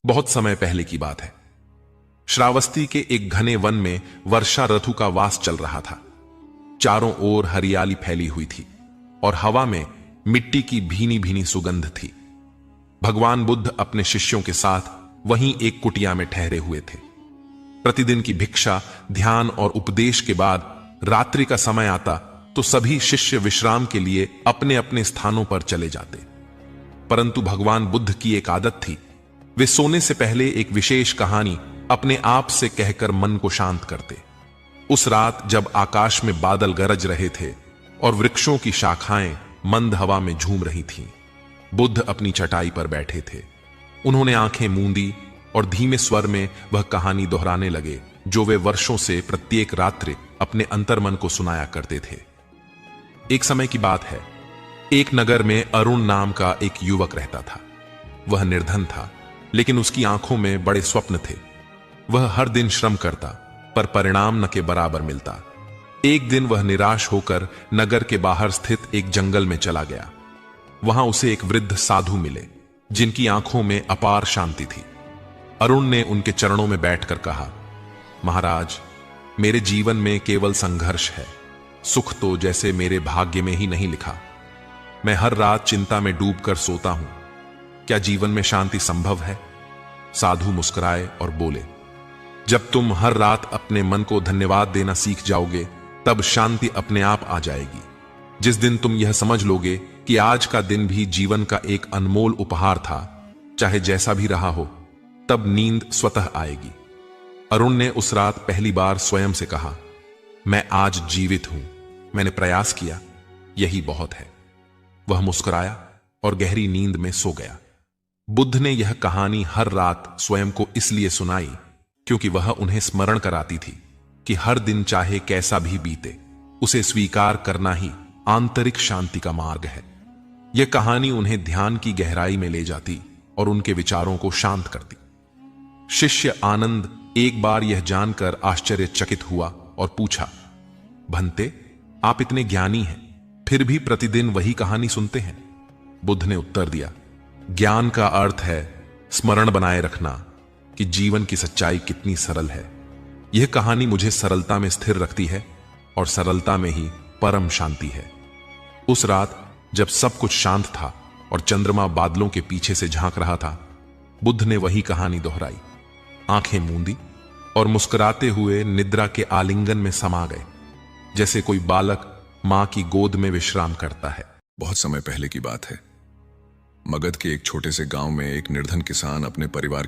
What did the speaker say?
बहुत समय पहले की बात है। श्रावस्ती के एक घने वन में वर्षा ऋतु का वास चल रहा था। चारों ओर हरियाली फैली हुई थी और हवा में मिट्टी की भीनी भीनी सुगंध थी। भगवान बुद्ध अपने शिष्यों के साथ वहीं एक कुटिया में ठहरे हुए थे। प्रतिदिन की भिक्षा, ध्यान और उपदेश के बाद रात्रि का समय आता तो सभी शिष्य विश्राम के लिए अपने अपने स्थानों पर चले जाते। परंतु भगवान बुद्ध की एक आदत थी, वे सोने से पहले एक विशेष कहानी अपने आप से कहकर मन को शांत करते। उस रात जब आकाश में बादल गरज रहे थे और वृक्षों की शाखाएं मंद हवा में झूम रही थीं, बुद्ध अपनी चटाई पर बैठे थे। उन्होंने आंखें मूंदी और धीमे स्वर में वह कहानी दोहराने लगे जो वे वर्षों से प्रत्येक रात्रि अपने अंतर्मन को सुनाया करते थे। एक समय की बात है, एक नगर में अरुण नाम का एक युवक रहता था। वह निर्धन था, लेकिन उसकी आंखों में बड़े स्वप्न थे। वह हर दिन श्रम करता, पर परिणाम न के बराबर मिलता। एक दिन वह निराश होकर नगर के बाहर स्थित एक जंगल में चला गया। वहां उसे एक वृद्ध साधु मिले, जिनकी आंखों में अपार शांति थी। अरुण ने उनके चरणों में बैठकर कहा, महाराज, मेरे जीवन में केवल संघर्ष है। सुख तो जैसे मेरे भाग्य में ही नहीं लिखा। मैं हर रात चिंता में डूबकर सोता हूं। क्या जीवन में शांति संभव है? साधु मुस्कुराए और बोले, जब तुम हर रात अपने मन को धन्यवाद देना सीख जाओगे, तब शांति अपने आप आ जाएगी। जिस दिन तुम यह समझ लोगे कि आज का दिन भी जीवन का एक अनमोल उपहार था, चाहे जैसा भी रहा हो, तब नींद स्वतः आएगी। अरुण ने उस रात पहली बार स्वयं से कहा, मैं आज जीवित हूं, मैंने प्रयास किया, यही बहुत है। वह मुस्कुराया और गहरी नींद में सो गया। बुद्ध ने यह कहानी हर रात स्वयं को इसलिए सुनाई क्योंकि वह उन्हें स्मरण कराती थी कि हर दिन चाहे कैसा भी बीते, उसे स्वीकार करना ही आंतरिक शांति का मार्ग है। यह कहानी उन्हें ध्यान की गहराई में ले जाती और उनके विचारों को शांत करती। शिष्य आनंद एक बार यह जानकर आश्चर्यचकित हुआ और पूछा, भंते, आप इतने ज्ञानी हैं, फिर भी प्रतिदिन वही कहानी सुनते हैं? बुद्ध ने उत्तर दिया, ज्ञान का अर्थ है स्मरण बनाए रखना कि जीवन की सच्चाई कितनी सरल है। यह कहानी मुझे सरलता में स्थिर रखती है और सरलता में ही परम शांति है। उस रात जब सब कुछ शांत था और चंद्रमा बादलों के पीछे से झांक रहा था, बुद्ध ने वही कहानी दोहराई, आंखें मूंदी और मुस्कुराते हुए निद्रा के आलिंगन में समा गए, जैसे कोई बालक मां की गोद में विश्राम करता है। बहुत समय पहले की बात है। मगध के एक छोटे से गांव में एक निर्धन किसान अपने परिवार